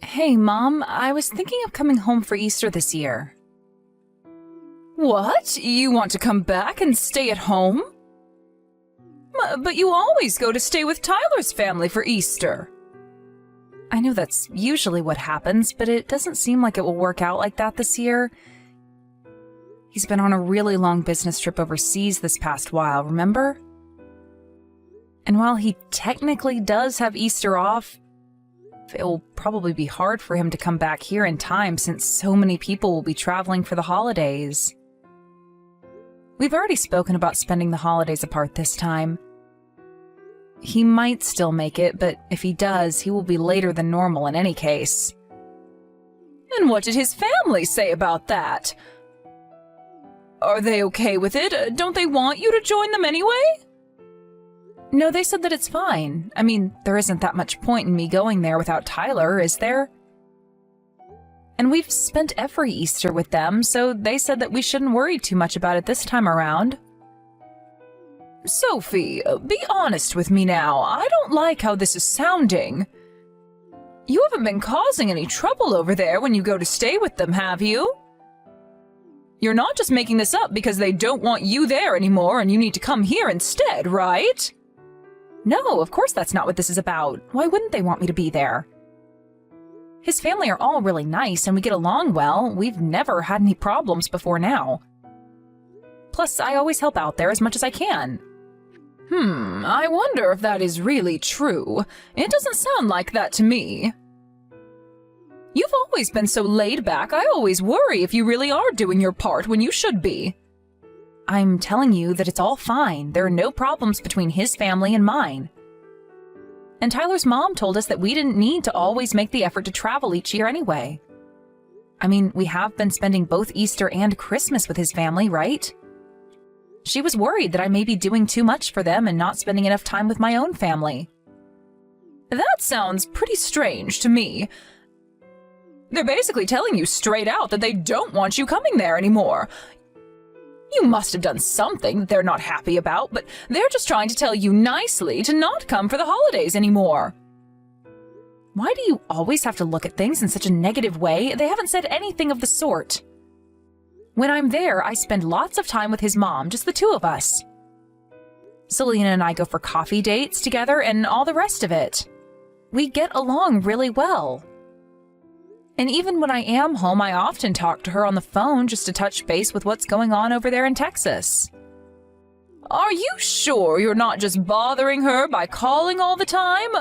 Hey, Mom, I was thinking of coming home for Easter this year. What? You want to come back and stay at home? But you always go to stay with Tyler's family for Easter. I know that's usually what happens, but it doesn't seem like it will work out like that this year. He's been on a really long business trip overseas this past while, remember? And while he technically does have Easter off, it will probably be hard for him to come back here in time since so many people will be traveling for the holidays. We've already spoken about spending the holidays apart this time. He might still make it, but if he does, he will be later than normal in any case. And what did his family say about that? Are they okay with it? Don't they want you to join them anyway? No, they said that it's fine. I mean, there isn't that much point in me going there without Tyler, is there? And we've spent every Easter with them, so they said that we shouldn't worry too much about it this time around. Sophie, be honest with me now. I don't like how this is sounding. You haven't been causing any trouble over there when you go to stay with them, have you? You're not just making this up because they don't want you there anymore and you need to come here instead, right? No, of course that's not what this is about. Why wouldn't they want me to be there? His family are all really nice and we get along well. We've never had any problems before now. Plus, I always help out there as much as I can. I wonder if that is really true. It doesn't sound like that to me. You've always been so laid back, I always worry if you really are doing your part when you should be. I'm telling you that it's all fine. There are no problems between his family and mine. And Tyler's mom told us that we didn't need to always make the effort to travel each year anyway. I mean, we have been spending both Easter and Christmas with his family, right? She was worried that I may be doing too much for them and not spending enough time with my own family. That sounds pretty strange to me. They're basically telling you straight out that they don't want you coming there anymore. You must have done something that they're not happy about, but they're just trying to tell you nicely to not come for the holidays anymore. Why do you always have to look at things in such a negative way? They haven't said anything of the sort. When I'm there, I spend lots of time with his mom, just the two of us. Selena and I go for coffee dates together and all the rest of it. We get along really well. And even when I am home, I often talk to her on the phone just to touch base with what's going on over there in Texas. Are you sure you're not just bothering her by calling all the time?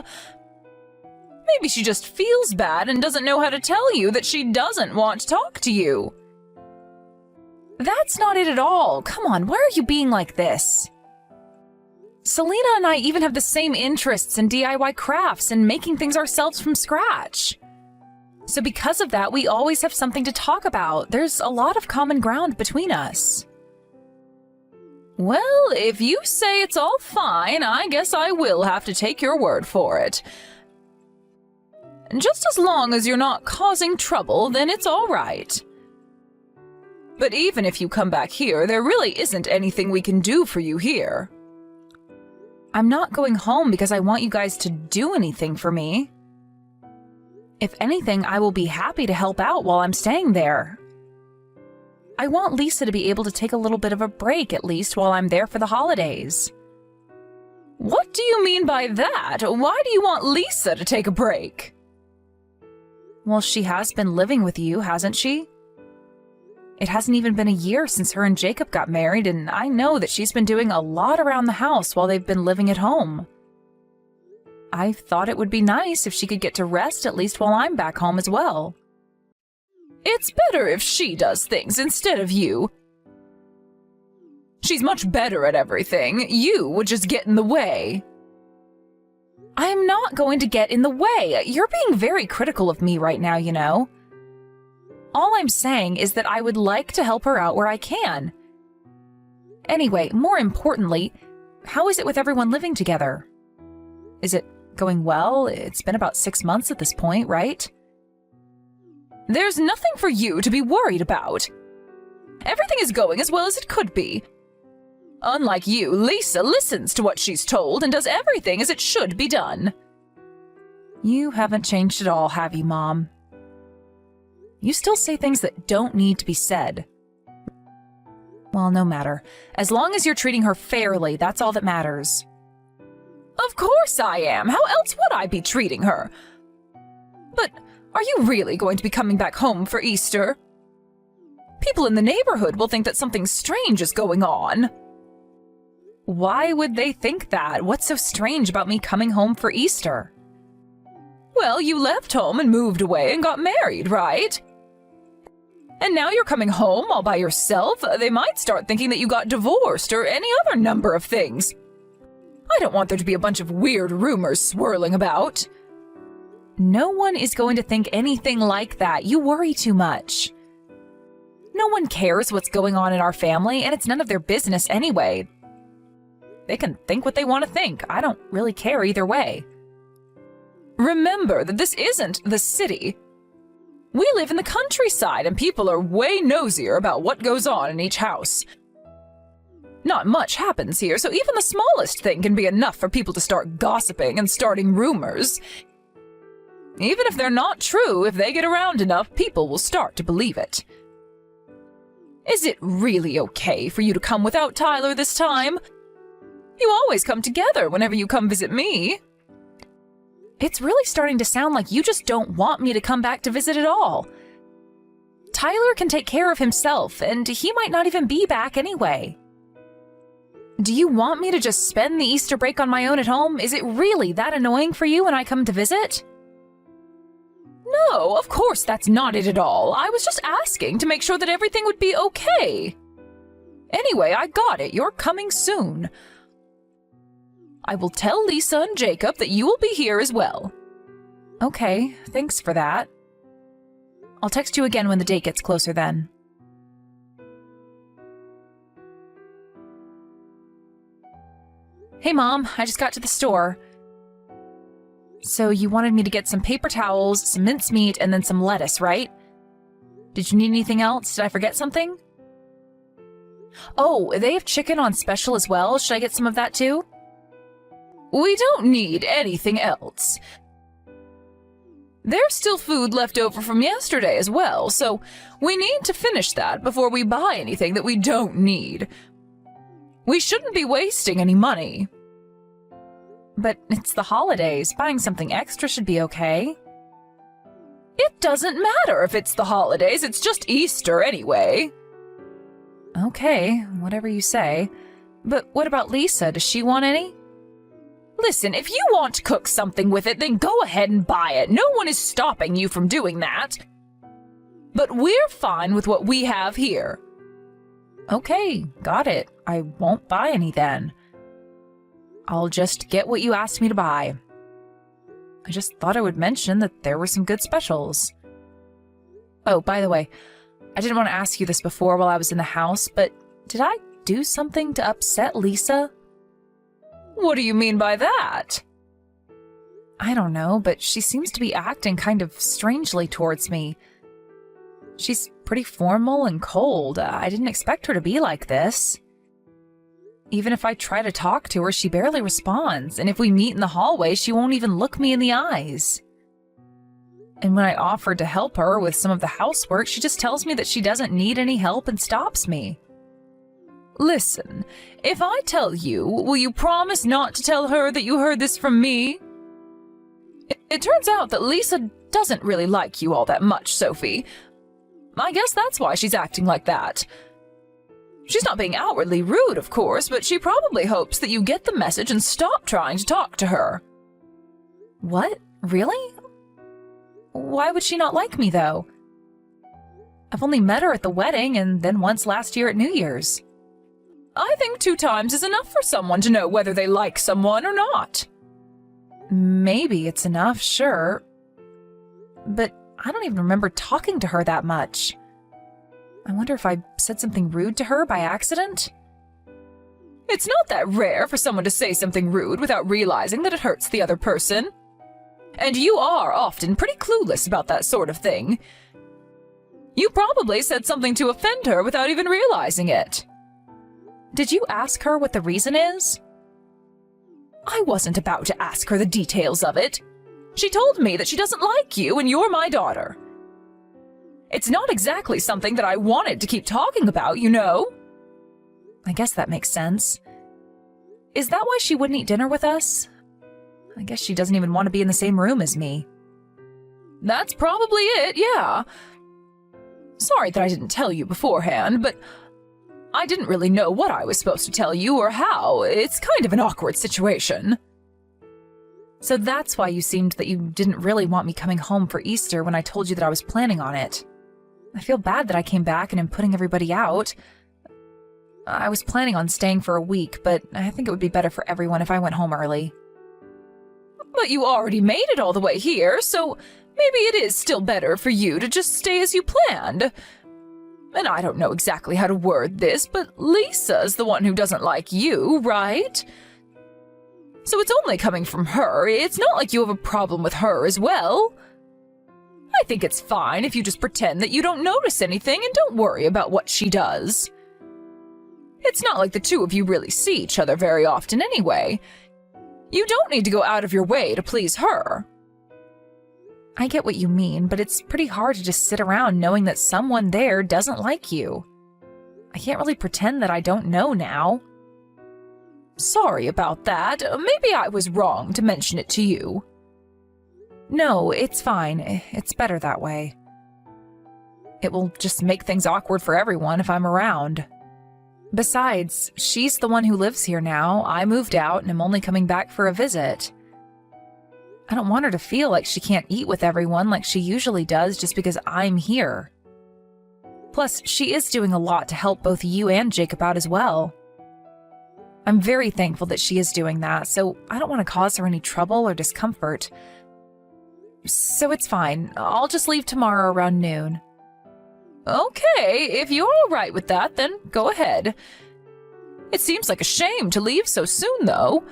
Maybe she just feels bad and doesn't know how to tell you that she doesn't want to talk to you. That's not it at all. Come on, why are you being like this? Selena and I even have the same interests in DIY crafts and making things ourselves from scratch. So because of that, we always have something to talk about. There's a lot of common ground between us. Well, if you say it's all fine, I guess I will have to take your word for it. Just as long as you're not causing trouble, then it's all right. But even if you come back here, there really isn't anything we can do for you here. I'm not going home because I want you guys to do anything for me. If anything, I will be happy to help out while I'm staying there. I want Lisa to be able to take a little bit of a break at least while I'm there for the holidays. What do you mean by that? Why do you want Lisa to take a break? Well, she has been living with you, hasn't she? It hasn't even been a year since her and Jacob got married, and I know that she's been doing a lot around the house while they've been living at home. I thought it would be nice if she could get to rest at least while I'm back home as well. It's better if she does things instead of you. She's much better at everything. You would just get in the way. I'm not going to get in the way. You're being very critical of me right now, you know. All I'm saying is that I would like to help her out where I can. Anyway, more importantly, how is it with everyone living together? Is it going well? It's been about 6 months at this point, right? There's nothing for you to be worried about. Everything is going as well as it could be. Unlike you, Lisa listens to what she's told and does everything as it should be done. You haven't changed at all, have you, Mom? You still say things that don't need to be said. Well, no matter. As long as you're treating her fairly, that's all that matters. Of course I am. How else would I be treating her? But are you really going to be coming back home for Easter? People in the neighborhood will think that something strange is going on. Why would they think that? What's so strange about me coming home for Easter? Well, you left home and moved away and got married, right? And now you're coming home all by yourself. They might start thinking that you got divorced or any other number of things. I don't want there to be a bunch of weird rumors swirling about. No one is going to think anything like that. You worry too much. No one cares what's going on in our family, and it's none of their business anyway. They can think what they want to think. I don't really care either way. Remember that this isn't the city. We live in the countryside, and people are way nosier about what goes on in each house. Not much happens here, so even the smallest thing can be enough for people to start gossiping and starting rumors. Even if they're not true, if they get around enough, people will start to believe it. Is it really okay for you to come without Tyler this time? You always come together whenever you come visit me. It's really starting to sound like you just don't want me to come back to visit at all. Tyler can take care of himself, and he might not even be back anyway. Do you want me to just spend the Easter break on my own at home? Is it really that annoying for you when I come to visit? No, of course that's not it at all. I was just asking to make sure that everything would be okay. Anyway, I got it. You're coming soon. I will tell Lisa and Jacob that you will be here as well. Okay, thanks for that. I'll text you again when the date gets closer then. Hey Mom, I just got to the store. So you wanted me to get some paper towels, some mincemeat, and then some lettuce, right? Did you need anything else? Did I forget something? Oh, they have chicken on special as well. Should I get some of that too? We don't need anything else. There's still food left over from yesterday as well, so we need to finish that before we buy anything that we don't need. We shouldn't be wasting any money. But it's the holidays. Buying something extra should be okay. It doesn't matter if it's the holidays. It's just Easter anyway. Okay, whatever you say. But what about Lisa? Does she want any? Listen, if you want to cook something with it, then go ahead and buy it. No one is stopping you from doing that. But we're fine with what we have here. Okay, got it. I won't buy any then. I'll just get what you asked me to buy. I just thought I would mention that there were some good specials. Oh, by the way, I didn't want to ask you this before while I was in the house, but did I do something to upset Lisa? What do you mean by that? I don't know, but she seems to be acting kind of strangely towards me. She's pretty formal and cold. I didn't expect her to be like this. Even if I try to talk to her, she barely responds, and if we meet in the hallway, she won't even look me in the eyes. And when I offered to help her with some of the housework, she just tells me that she doesn't need any help and stops me. Listen, if I tell you, will you promise not to tell her that you heard this from me? It turns out that Lisa doesn't really like you all that much, Sophie. I guess that's why she's acting like that. She's not being outwardly rude, of course, but she probably hopes that you get the message and stop trying to talk to her. What? Really? Why would she not like me, though? I've only met her at the wedding and then once last year at New Year's. I think 2 times is enough for someone to know whether they like someone or not. Maybe it's enough, sure. But I don't even remember talking to her that much. I wonder if I said something rude to her by accident? It's not that rare for someone to say something rude without realizing that it hurts the other person. And you are often pretty clueless about that sort of thing. You probably said something to offend her without even realizing it. Did you ask her what the reason is? I wasn't about to ask her the details of it. She told me that she doesn't like you and you're my daughter. It's not exactly something that I wanted to keep talking about, you know? I guess that makes sense. Is that why she wouldn't eat dinner with us? I guess she doesn't even want to be in the same room as me. That's probably it, yeah. Sorry that I didn't tell you beforehand, but I didn't really know what I was supposed to tell you or how. It's kind of an awkward situation. So that's why you seemed that you didn't really want me coming home for Easter when I told you that I was planning on it. I feel bad that I came back and am putting everybody out. I was planning on staying for a week, but I think it would be better for everyone if I went home early. But you already made it all the way here, so maybe it is still better for you to just stay as you planned. And I don't know exactly how to word this, but Lisa's the one who doesn't like you, right? So it's only coming from her. It's not like you have a problem with her as well. I think it's fine if you just pretend that you don't notice anything and don't worry about what she does. It's not like the two of you really see each other very often anyway. You don't need to go out of your way to please her. I get what you mean, but it's pretty hard to just sit around knowing that someone there doesn't like you. I can't really pretend that I don't know now. Sorry about that. Maybe I was wrong to mention it to you. No, it's fine. It's better that way. It will just make things awkward for everyone if I'm around. Besides, she's the one who lives here now. I moved out and am only coming back for a visit. I don't want her to feel like she can't eat with everyone like she usually does just because I'm here. Plus, she is doing a lot to help both you and Jacob out as well. I'm very thankful that she is doing that, so I don't want to cause her any trouble or discomfort. So it's fine. I'll just leave tomorrow around noon. Okay, if you're all right with that, then go ahead. It seems like a shame to leave so soon, though.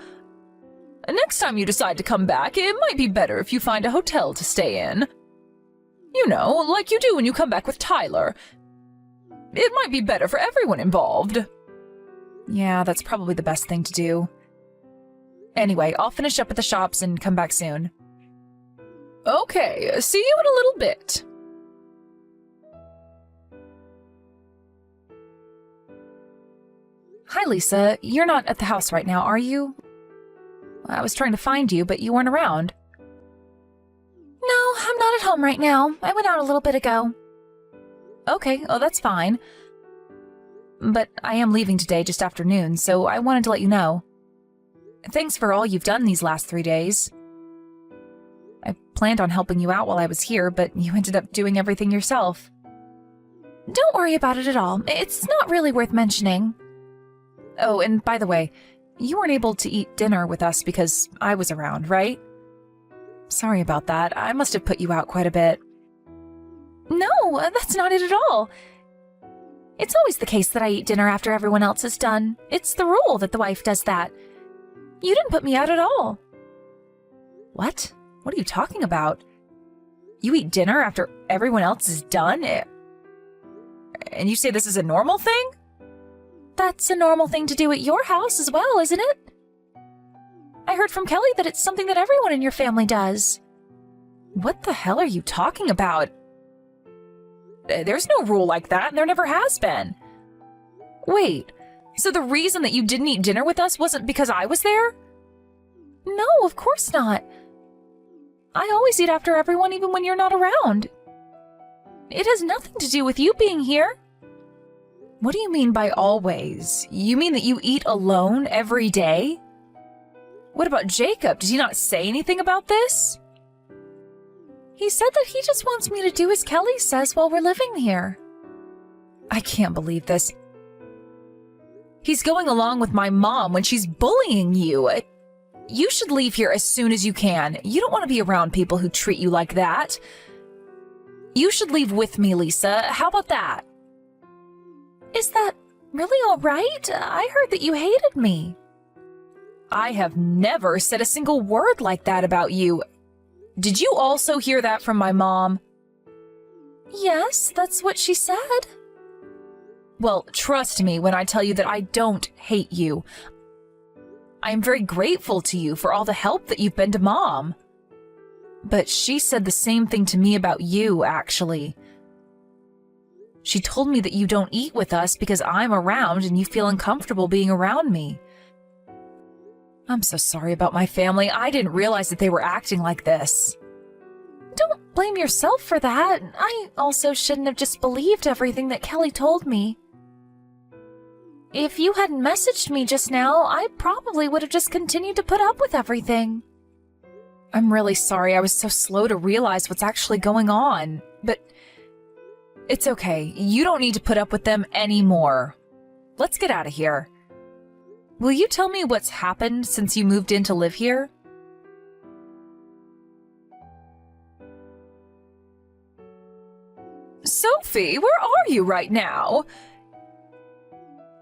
Next time you decide to come back, it might be better if you find a hotel to stay in. You know, like you do when you come back with Tyler. It might be better for everyone involved. Yeah, that's probably the best thing to do. Anyway, I'll finish up at the shops and come back soon. Okay, see you in a little bit. Hi, Lisa. You're not at the house right now, are you? I was trying to find you, but you weren't around. No, I'm not at home right now. I went out a little bit ago. Okay, oh, that's fine. But I am leaving today just after noon, so I wanted to let you know. Thanks for all you've done these last 3 days. I planned on helping you out while I was here, but you ended up doing everything yourself. Don't worry about it at all. It's not really worth mentioning. Oh, and by the way, you weren't able to eat dinner with us because I was around, right? Sorry about that. I must have put you out quite a bit. No, that's not it at all. It's always the case that I eat dinner after everyone else is done. It's the rule that the wife does that. You didn't put me out at all. What? What are you talking about? You eat dinner after everyone else is done? And you say this is a normal thing? That's a normal thing to do at your house as well, isn't it? I heard from Kelly that it's something that everyone in your family does. What the hell are you talking about? There's no rule like that, and there never has been. Wait, so the reason that you didn't eat dinner with us wasn't because I was there? No, of course not. I always eat after everyone even when you're not around. It has nothing to do with you being here. What do you mean by always? You mean that you eat alone every day? What about Jacob? Did he not say anything about this? He said that he just wants me to do as Kelly says while we're living here. I can't believe this. He's going along with my mom when she's bullying you. You should leave here as soon as you can. You don't want to be around people who treat you like that. You should leave with me, Lisa. How about that? Is that really all right? I heard that you hated me. I have never said a single word like that about you. Did you also hear that from my mom? Yes, that's what she said. Well, trust me when I tell you that I don't hate you. I am very grateful to you for all the help that you've been to Mom. But she said the same thing to me about you, actually. She told me that you don't eat with us because I'm around and you feel uncomfortable being around me. I'm so sorry about my family. I didn't realize that they were acting like this. Don't blame yourself for that. I also shouldn't have just believed everything that Kelly told me. If you hadn't messaged me just now, I probably would have just continued to put up with everything. I'm really sorry I was so slow to realize what's actually going on, but it's okay. You don't need to put up with them anymore. Let's get out of here. Will you tell me what's happened since you moved in to live here? Sophie, where are you right now?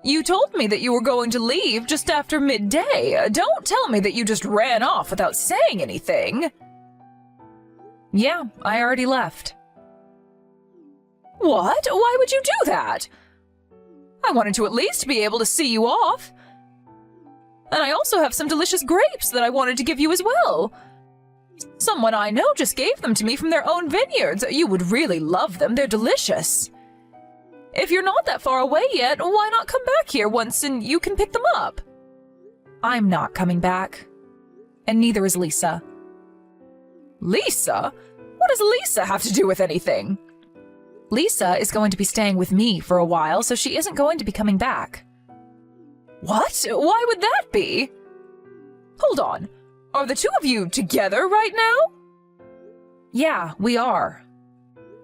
You told me that you were going to leave just after midday. Don't tell me that you just ran off without saying anything. Yeah, I already left. What? Why would you do that? I wanted to at least be able to see you off. And I also have some delicious grapes that I wanted to give you as well. Someone I know just gave them to me from their own vineyards. You would really love them. They're delicious. If you're not that far away yet, why not come back here once and you can pick them up? I'm not coming back. And neither is Lisa. Lisa? What does Lisa have to do with anything? Lisa is going to be staying with me for a while, so she isn't going to be coming back. What? Why would that be? Hold on. Are the two of you together right now? Yeah, we are.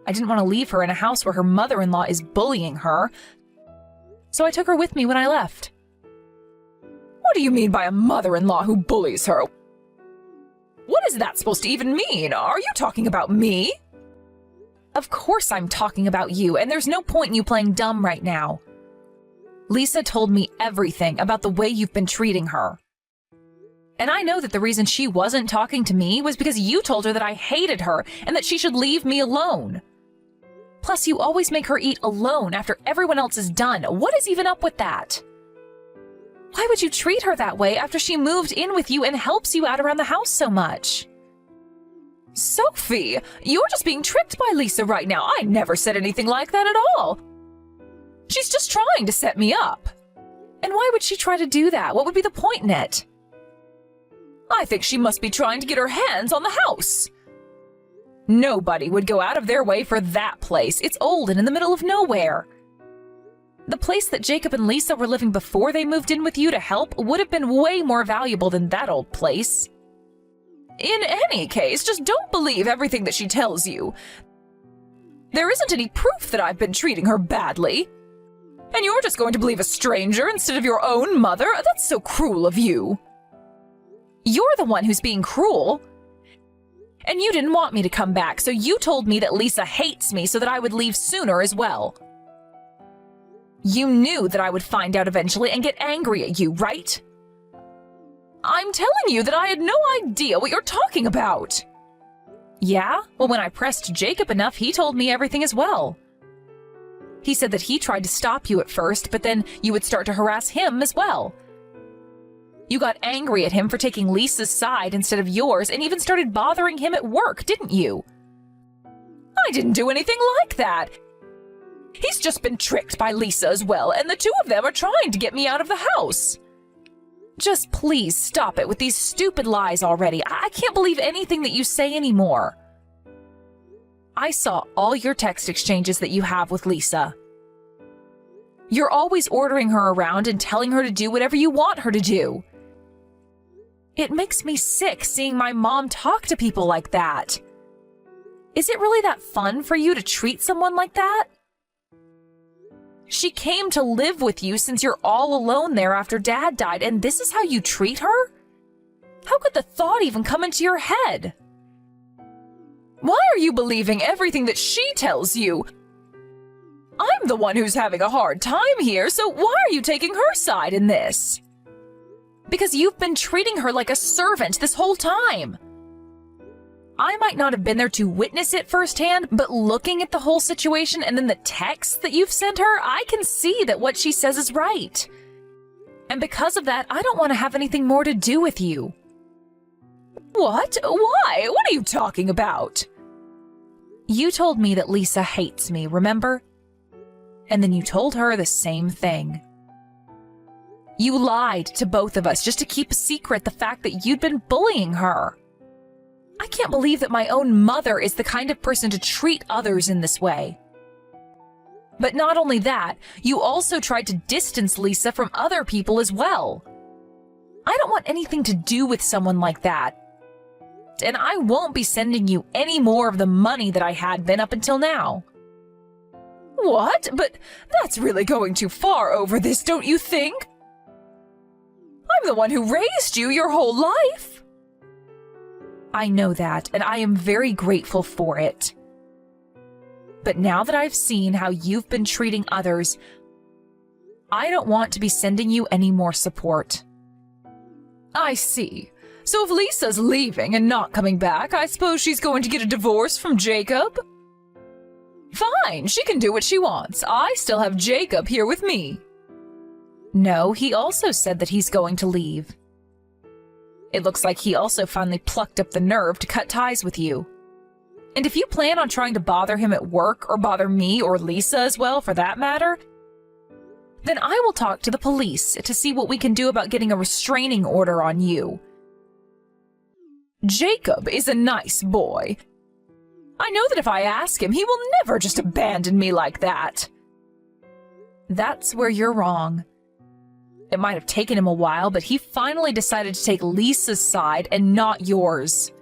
I didn't want to leave her in a house where her mother-in-law is bullying her, so I took her with me when I left. What do you mean by a mother-in-law who bullies her? What is that supposed to even mean? Are you talking about me? Of course I'm talking about you, and there's no point in you playing dumb right now. Lisa told me everything about the way you've been treating her. And I know that the reason she wasn't talking to me was because you told her that I hated her and that she should leave me alone. Plus, you always make her eat alone after everyone else is done. What is even up with that? Why would you treat her that way after she moved in with you and helps you out around the house so much? Sophie, you're just being tricked by Lisa right now. I never said anything like that at all. She's just trying to set me up. And why would she try to do that? What would be the point in it? I think she must be trying to get her hands on the house. Nobody would go out of their way for that place. It's old and in the middle of nowhere. The place that Jacob and Lisa were living before they moved in with you to help would have been way more valuable than that old place. In any case, just don't believe everything that she tells you. There isn't any proof that I've been treating her badly. And you're just going to believe a stranger instead of your own mother? That's so cruel of you. You're the one who's being cruel. And you didn't want me to come back, so you told me that Lisa hates me so that I would leave sooner as well. You knew that I would find out eventually and get angry at you, right? I'm telling you that I had no idea what you're talking about. Yeah? Well, when I pressed Jacob enough, he told me everything as well. He said that he tried to stop you at first, but then you would start to harass him as well. You got angry at him for taking Lisa's side instead of yours and even started bothering him at work, didn't you? I didn't do anything like that. He's just been tricked by Lisa as well, and the two of them are trying to get me out of the house. Just please stop it with these stupid lies already. I can't believe anything that you say anymore. I saw all your text exchanges that you have with Lisa. You're always ordering her around and telling her to do whatever you want her to do. It makes me sick seeing my mom talk to people like that. Is it really that fun for you to treat someone like that? She came to live with you since you're all alone there after Dad died, and this is how you treat her? How could the thought even come into your head? Why are you believing everything that she tells you? I'm the one who's having a hard time here, so why are you taking her side in this? Because you've been treating her like a servant this whole time. I might not have been there to witness it firsthand, but looking at the whole situation and then the texts that you've sent her, I can see that what she says is right. And because of that, I don't want to have anything more to do with you. What? Why? What are you talking about? You told me that Lisa hates me, remember? And then you told her the same thing. You lied to both of us just to keep a secret the fact that you'd been bullying her. I can't believe that my own mother is the kind of person to treat others in this way. But not only that, you also tried to distance Lisa from other people as well. I don't want anything to do with someone like that. And I won't be sending you any more of the money that I had been up until now. What? But that's really going too far over this, don't you think? I'm the one who raised you your whole life. I know that, and I am very grateful for it. But now that I've seen how you've been treating others, I don't want to be sending you any more support. I see. So if Lisa's leaving and not coming back, I suppose she's going to get a divorce from Jacob? Fine, she can do what she wants. I still have Jacob here with me. No, he also said that he's going to leave. It looks like he also finally plucked up the nerve to cut ties with you. And if you plan on trying to bother him at work, or bother me or Lisa as well for that matter, then I will talk to the police to see what we can do about getting a restraining order on you. Jacob is a nice boy. I know that if I ask him, he will never just abandon me like that. That's where you're wrong. It might have taken him a while, but he finally decided to take Lisa's side and not yours.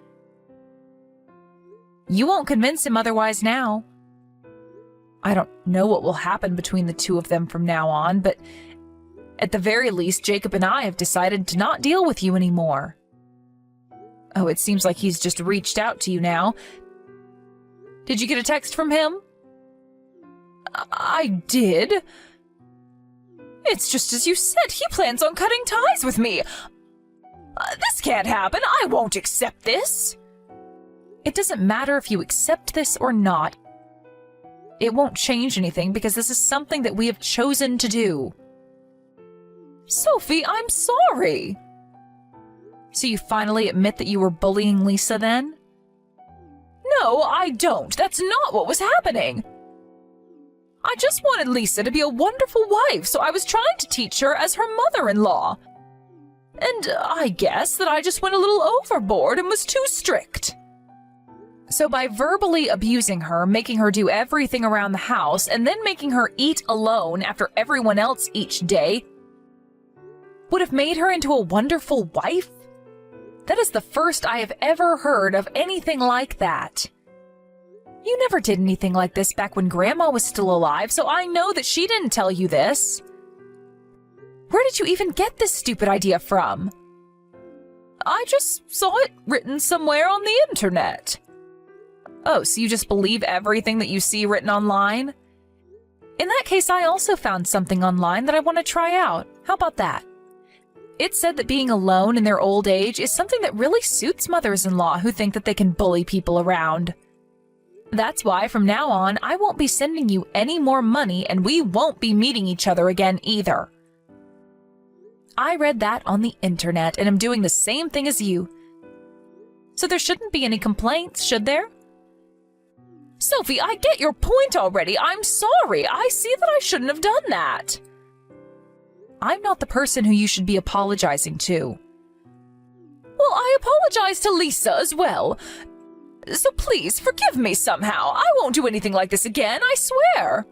You won't convince him otherwise now. I don't know what will happen between the two of them from now on, but at the very least, Jacob and I have decided to not deal with you anymore. Oh, it seems like he's just reached out to you now. Did you get a text from him? I did. It's just as you said, he plans on cutting ties with me. This can't happen. I won't accept this. It doesn't matter if you accept this or not. It won't change anything because this is something that we have chosen to do. Sophie, I'm sorry. So you finally admit that you were bullying Lisa then? No, I don't. That's not what was happening. I just wanted Lisa to be a wonderful wife, so I was trying to teach her as her mother-in-law. And I guess that I just went a little overboard and was too strict. So by verbally abusing her, making her do everything around the house, and then making her eat alone after everyone else each day, would have made her into a wonderful wife? That is the first I have ever heard of anything like that. You never did anything like this back when Grandma was still alive, so I know that she didn't tell you this. Where did you even get this stupid idea from? I just saw it written somewhere on the internet. Oh, so you just believe everything that you see written online? In that case, I also found something online that I want to try out. How about that? It said that being alone in their old age is something that really suits mothers-in-law who think that they can bully people around. That's why from now on, I won't be sending you any more money and we won't be meeting each other again either. I read that on the internet and am doing the same thing as you. So there shouldn't be any complaints, should there? Sophie, I get your point already. I'm sorry. I see that I shouldn't have done that. I'm not the person who you should be apologizing to. Well, I apologize to Lisa as well. So please, forgive me somehow. I won't do anything like this again, I swear.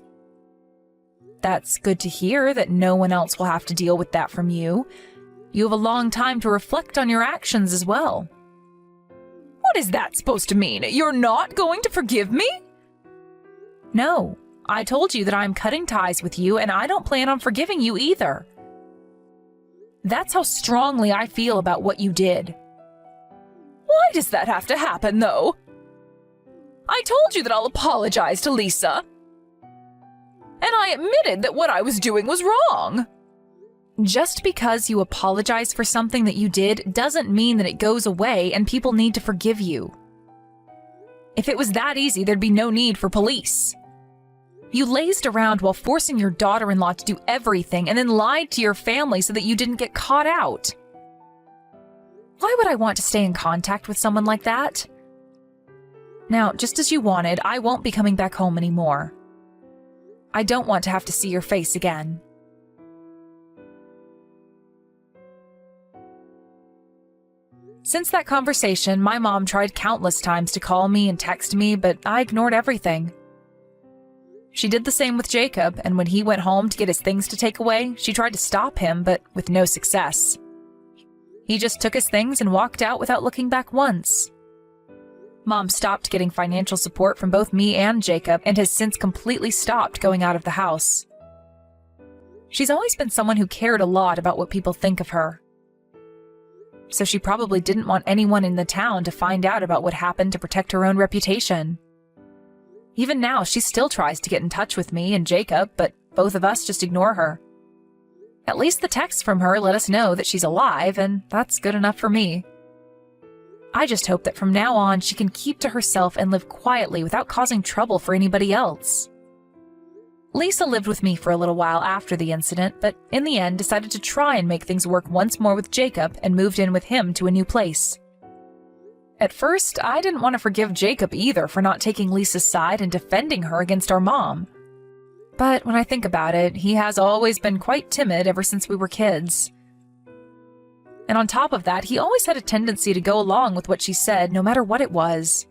That's good to hear that no one else will have to deal with that from you. You have a long time to reflect on your actions as well. What is that supposed to mean? You're not going to forgive me? No, I told you that I'm cutting ties with you and I don't plan on forgiving you either. That's how strongly I feel about what you did. Why does that have to happen, though? I told you that I'll apologize to Lisa. And I admitted that what I was doing was wrong. Just because you apologize for something that you did doesn't mean that it goes away and people need to forgive you. If it was that easy, there'd be no need for police. You lazed around while forcing your daughter-in-law to do everything and then lied to your family so that you didn't get caught out. Why would I want to stay in contact with someone like that? Now, just as you wanted, I won't be coming back home anymore. I don't want to have to see your face again. Since that conversation, my mom tried countless times to call me and text me, but I ignored everything. She did the same with Jacob, and when he went home to get his things to take away, she tried to stop him, but with no success. He just took his things and walked out without looking back once. Mom stopped getting financial support from both me and Jacob and has since completely stopped going out of the house. She's always been someone who cared a lot about what people think of her. So she probably didn't want anyone in the town to find out about what happened to protect her own reputation. Even now, she still tries to get in touch with me and Jacob, but both of us just ignore her. At least the texts from her let us know that she's alive, and that's good enough for me. I just hope that from now on she can keep to herself and live quietly without causing trouble for anybody else. Lisa lived with me for a little while after the incident, but in the end decided to try and make things work once more with Jacob and moved in with him to a new place. At first, I didn't want to forgive Jacob either for not taking Lisa's side and defending her against our mom. But when I think about it, he has always been quite timid ever since we were kids. And on top of that, he always had a tendency to go along with what she said, no matter what it was.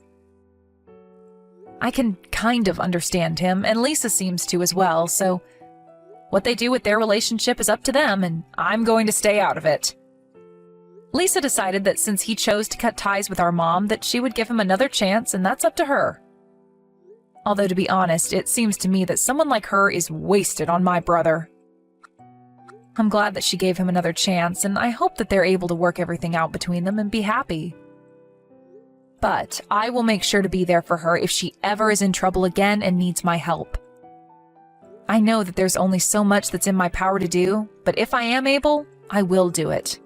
I can kind of understand him, and Lisa seems to as well, so what they do with their relationship is up to them, and I'm going to stay out of it. Lisa decided that since he chose to cut ties with our mom, that she would give him another chance, and that's up to her. Although, to be honest, it seems to me that someone like her is wasted on my brother. I'm glad that she gave him another chance, and I hope that they're able to work everything out between them and be happy. But I will make sure to be there for her if she ever is in trouble again and needs my help. I know that there's only so much that's in my power to do, but if I am able, I will do it.